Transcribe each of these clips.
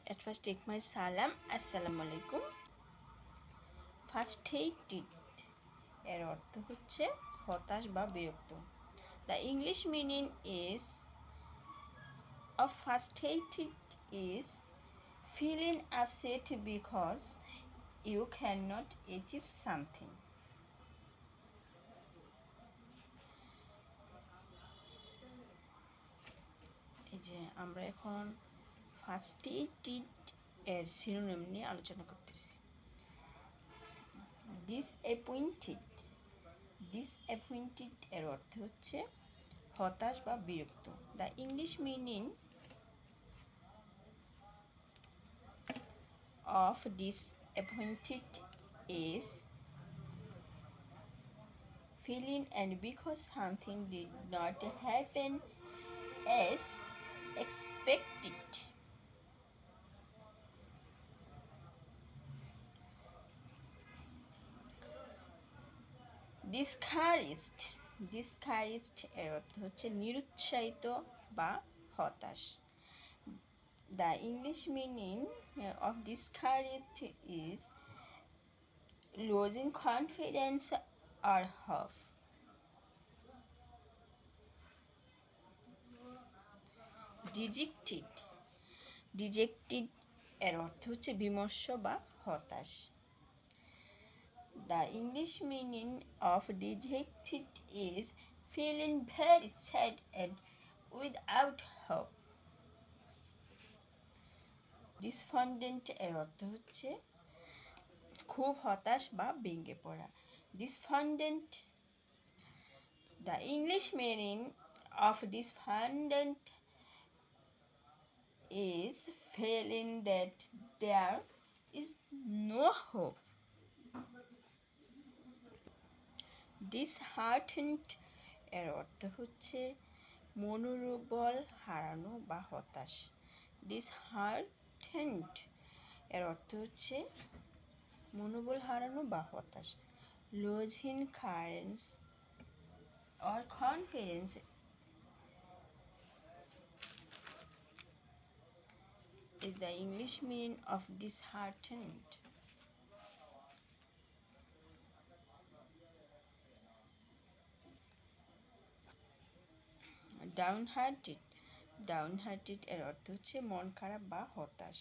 At first take my salam. Assalamu alaikum. Frustrated এর অর্থ হচ্ছে হতাশ বা বিরক্ত। The English meaning of frustrated is feeling upset because you cannot achieve something. এই যে আমরা এখন frustrated এর সিনোনিম নিয়ে আলোচনা করতেছি। disappointed এর অর্থ হচ্ছে হতাশ বা বিরক্ত। The English meaning of disappointed is feeling and because something did not happen as expected. discouraged এর অর্থ হচ্ছে নিরুৎসাহিত বা হতাশ। The English meaning of discouraged is losing confidence or hope. dejected এর অর্থ হচ্ছে বিমর্ষ বা হতাশ। The English meaning of dejected is feeling very sad and without hope. Despondent এর অর্থ হচ্ছে খুব হতাশ বা ভেঙে পড়া। Despondent. The English meaning of despondent is feeling that there is no hope. Disheartened এর অর্থ হচ্ছে মনোবল হারানো বা হতাশ। Disheartened এর অর্থ হচ্ছে মনোবল হারানো বা হতাশ। Losing courage or confidence is the English meaning of disheartened. Downhearted এর অর্থ হচ্ছে মন খারাপ বা হতাশ।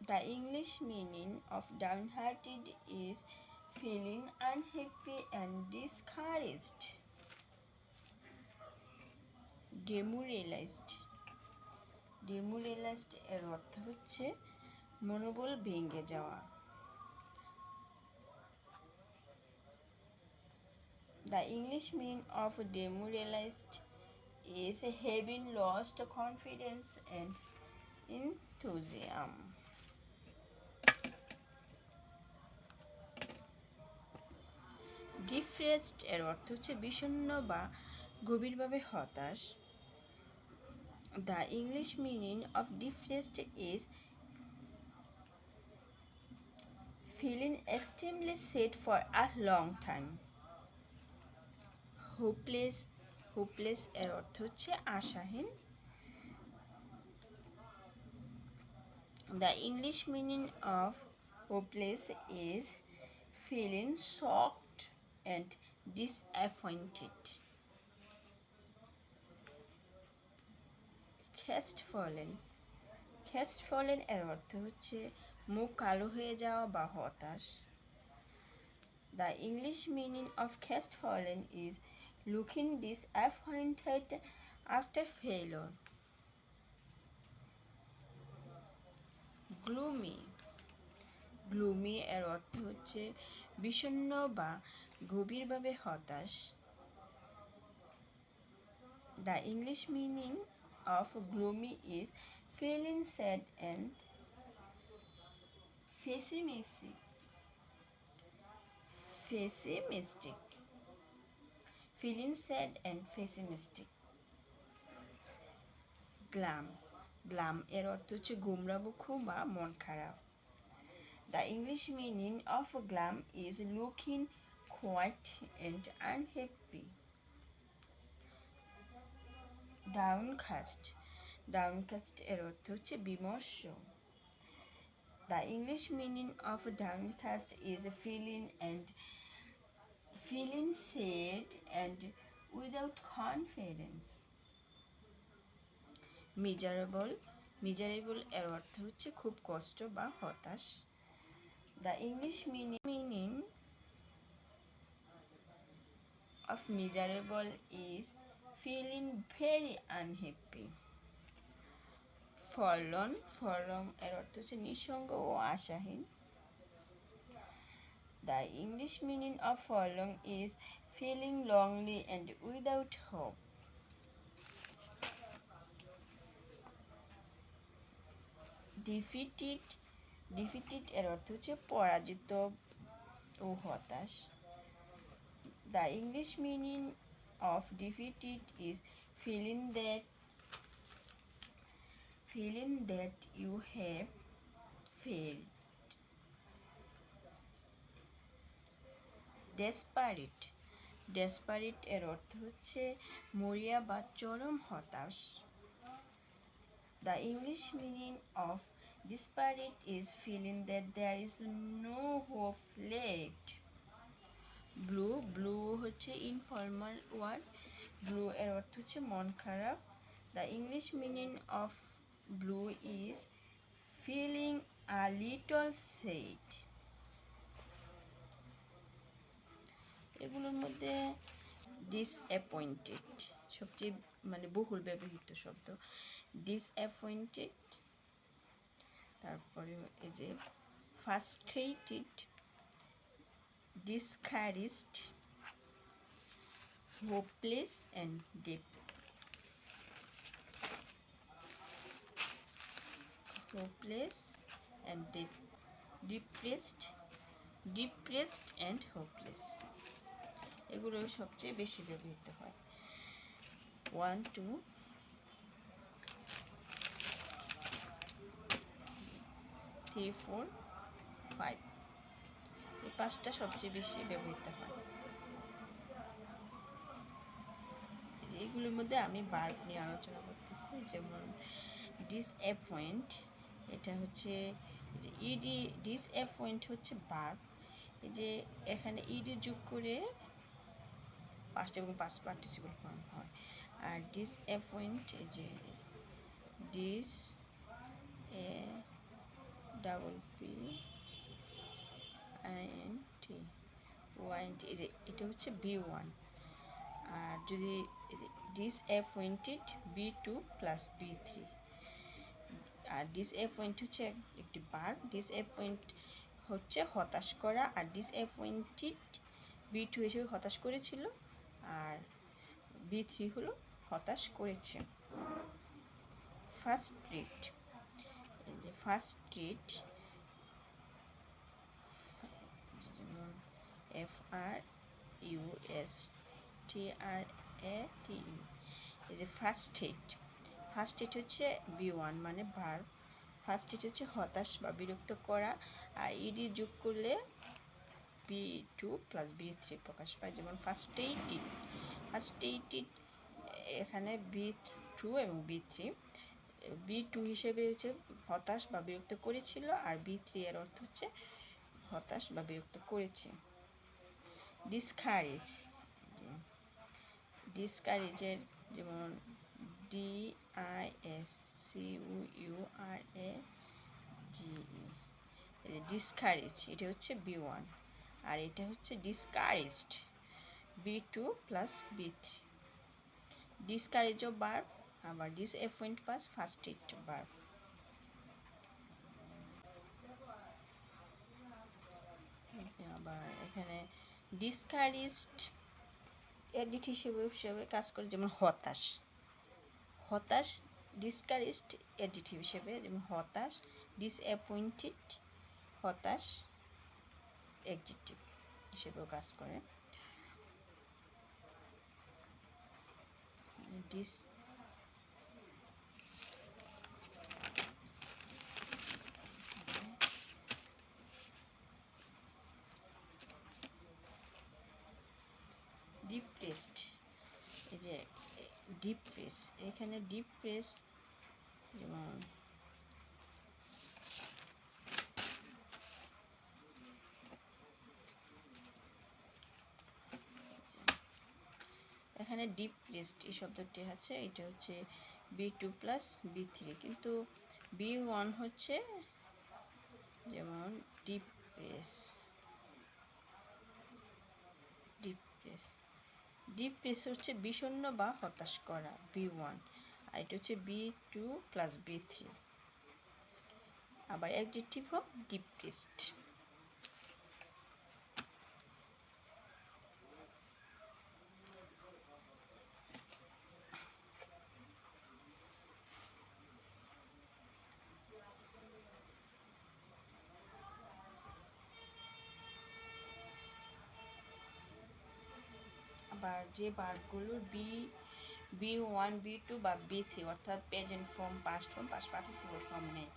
The English meaning of downhearted is feeling unhappy and discouraged. Demoralized এর অর্থ হচ্ছে মনোবল ভেঙে যাওয়া। The English meaning of demoralized is having lost confidence and enthusiasm. Depressed এর অর্থ হচ্ছে বিষণ্ণ বা গভীরভাবে হতাশ। The English meaning of depressed is feeling extremely sad for a long time. Hopeless এর অর্থ হচ্ছে আশাহীন। The English meaning of hopeless is feeling shocked and disappointed. Crestfallen এর অর্থ হচ্ছে মুখ কালো হয়ে যাওয়া বা হতাশ। The English meaning of crestfallen is looking disappointed after failure. Gloomy এর অর্থ হচ্ছে বিষণ্ণ বা গভীরভাবে হতাশ। The English meaning of gloomy is feeling sad and pessimistic. Feeling sad and pessimistic. Glum এর অর্থ হচ্ছে গোমরামুখো বা মন খারাপ। The English meaning of glum is looking quiet and unhappy. ডাউনকাস্ট এর অর্থ হচ্ছে বিমর্ষ। The English meaning of downcast is feeling sad and without confidence. Miserable এর অর্থ হচ্ছে খুব কষ্ট বা হতাশ। The English meaning of miserable is feeling very unhappy. forlorn এর অর্থ হচ্ছে নিঃসঙ্গ ও আশাহীন। The English meaning of forlorn is feeling lonely and without hope. defeated এর অর্থ হচ্ছে পরাজিত ও হতাশ। The English meaning of defeated is feeling that you have failed. Desperate এর অর্থ হচ্ছে মরিয়া বা চরম হতাশ। The English meaning of desperate is feeling that there is no hope left. Blue হচ্ছে ইনফর্মাল ওয়ার্ড। ব্লু এর অর্থ হচ্ছে মন খারাপ। The English meaning of blue is feeling a little sad. এগুলোর মধ্যে ডিসঅ্যাপয়েন্টেড সবচেয়ে বহুল ব্যবহৃত শব্দ। ডিসঅ্যাপয়েন্টেড, তারপরে এই যে frustrated, discouraged, hopeless and depressed and hopeless এগুলো সবচেয়ে বেশি ব্যবহৃত হয়। 1 2 3 4 5 এই পাঁচটা সবচেয়ে বেশি ব্যবহৃত হয়। এইগুলোর মধ্যে আমি ভার্ব নিয়ে আলোচনা করতেছি। যেমন ডিসঅ্যাপয়েন্ট, এটা হচ্ছে ইডি। ডিসঅ্যাপয়েন্ট হচ্ছে ভার্ব। এই যে এখানে ইডি যোগ করে পাস্ট এবং পাস্ট পার্টিসিপল ফর্ম হয়। আর ডিসঅ্যাপয়েন্ট, এই যে dis A double P I N T Y N T, এই যে এটা হচ্ছে বি1। আর যদি ডিসঅ্যাপয়েন্টেড বি2 প্লাস বি3। আর ডিসঅ্যাপয়েন্ট হচ্ছে একটি ভার্ব। ডিসঅ্যাপয়েন্ট হচ্ছে হতাশ করা, আর ডিসঅ্যাপয়েন্টেড বি2 হিসেবে হতাশ করেছিল, আর বি3 হলো হতাশ করেছে। ফ্রাস্ট্রেট, এই যে ফ্রাস্ট্রেট, যেমন FRUSTRATE, এই যে ফার্স্ট্রেট হচ্ছে বি1 মানে ভার্ব। ফার্স্ট্রেট হচ্ছে হতাশ বা বিরক্ত করা, আর ইডি যোগ করলে বি2 প্লাস বি3 প্রকাশ পায়। যেমন ফার্স্ট্রেটেড এখানে বি2 এবং বি3। বি2 হিসেবে হচ্ছে হতাশ বা বিরক্ত করেছিল, আর বি3 এর অর্থ হচ্ছে হতাশ বা বিরক্ত করেছে। ডিসকারেজের যেমন DISCOURAGE, ডিসকারেজ এটা হচ্ছে বি1, আর এটা হচ্ছে ডিসকারেজড বি2 প্লাস বি3। ডিসকারেজও ভার্ব, আবার ডিসঅ্যাপয়েন্ট প্লাস ফার্স্ট্রেট ভার্ব। আবার এখানে ডিসকারেজড অ্যাডজেক্টিভ হিসেবে কাজ করে, যেমন হতাশ ডিসকারেজড অ্যাডজেক্টিভ হিসেবে, যেমন হতাশ। ডিসঅ্যাপয়েন্টেড হতাশ অ্যাডজেক্টিভ হিসেবেও কাজ করে। ডিপ্রেসড, এই যে ডিপ্রেস, এখানে ডিপ্রেস যেমন এখানে ডিপ্রেসড এই শব্দটি আছে, এটা হচ্ছে B2 প্লাস B3, কিন্তু B1 হচ্ছে যেমন ডিপ্রেস, ডিপ্রেস ডিপ্রেস হচ্ছে বিষণ্ণ বা হতাশ করা B1, আর এটা হচ্ছে B2 প্লাস B3। আবার অ্যাডজেক্টিভ অফ ডিপ্রেসড, আবার যে ভার্বগুলোর B1 B2 বা B3 অর্থাৎ present form, past form, past participle form নেই,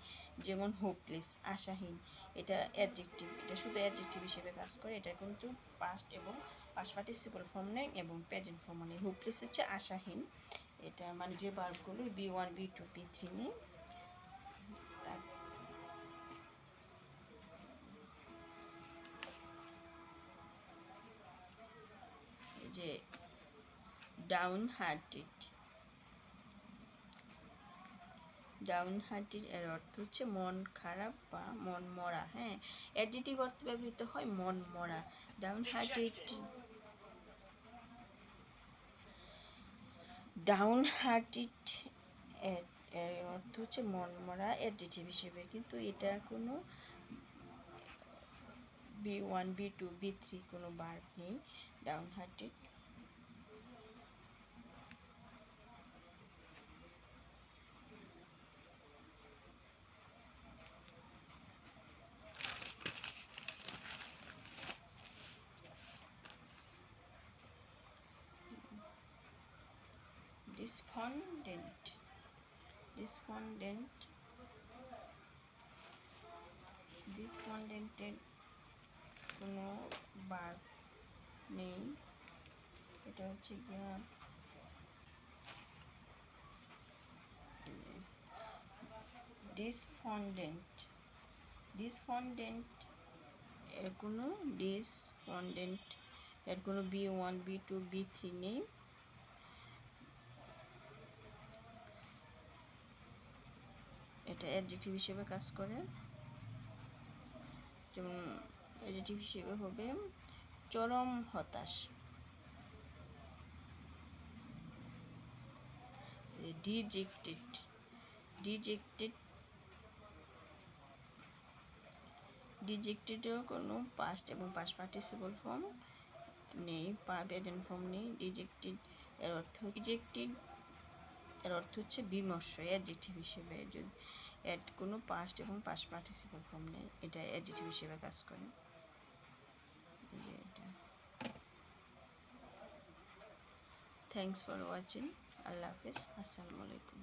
যেমন হোপলেস আশাহীন, এটা অ্যাডজেক্টিভ, এটা শুধু অ্যাডজেক্টিভ হিসেবে কাজ করে, এটা কিন্তু পাস্ট এবং পাস্ট পার্টিসিপল ফর্ম নেই এবং প্রেজেন্ট ফর্ম নেই। হোপলেস হচ্ছে আশাহীন, এটা মানে যে ভার্বগুলোর B1 B2 B3 নেই। যে ডাউন হার্টেড, ডাউন হার্টেড এর অর্থ হচ্ছে মন খারাপ বা মন মরা। হ্যাঁ, অ্যাডজেক্টিভ অর্থে ব্যবহৃত হয় মন মরা। ডাউন হার্টেড, ডাউন হার্টেড এর অর্থ হচ্ছে মন মরা অ্যাডজেক্টিভ হিসেবে, কিন্তু এটা কোনো B1 B2 B3 কোনো ভার্ব নেই। ডাউন হার্টেড, ডিসফন্ডেন্ট, ডিসফন্ডেন্ট, ডিসফন্ডেন্টের কোনো ভার্ব নেই, এটা হচ্ছে গিয়া ডিসফন্ডেন্ট, ডিসফন্ডেন্ট এর কোনো ডিসফন্ডেন্ট এর কোনো B1 B2 B3 নেই। এটা অ্যাডজেক্টিভ হিসেবে কাজ করে, যেমন অ্যাডজেক্টিভ হিসেবে হবে চরম হতাশ। ডিজেক্টেড, ডিজেক্টেড, ডিজেক্টেডও কোনো পাস্ট এবং পাস্ট পার্টিসিপল ফর্ম নেই, প্রেজেন্ট ফর্ম নেই। ডিজেক্টেড এর অর্থ, ডিজেক্টেড এর অর্থ হচ্ছে বিমর্ষ, অ্যাডজেক্টিভ হিসেবে, যদি এর কোনো পাস্ট এবং পাস্ট পার্টিসিপল ফর্ম নেই, এটা অ্যাডজেক্টিভ হিসেবে কাজ করে। Thanks for watching. আল্লাহ হাফেজ, আসসালামু আলাইকুম।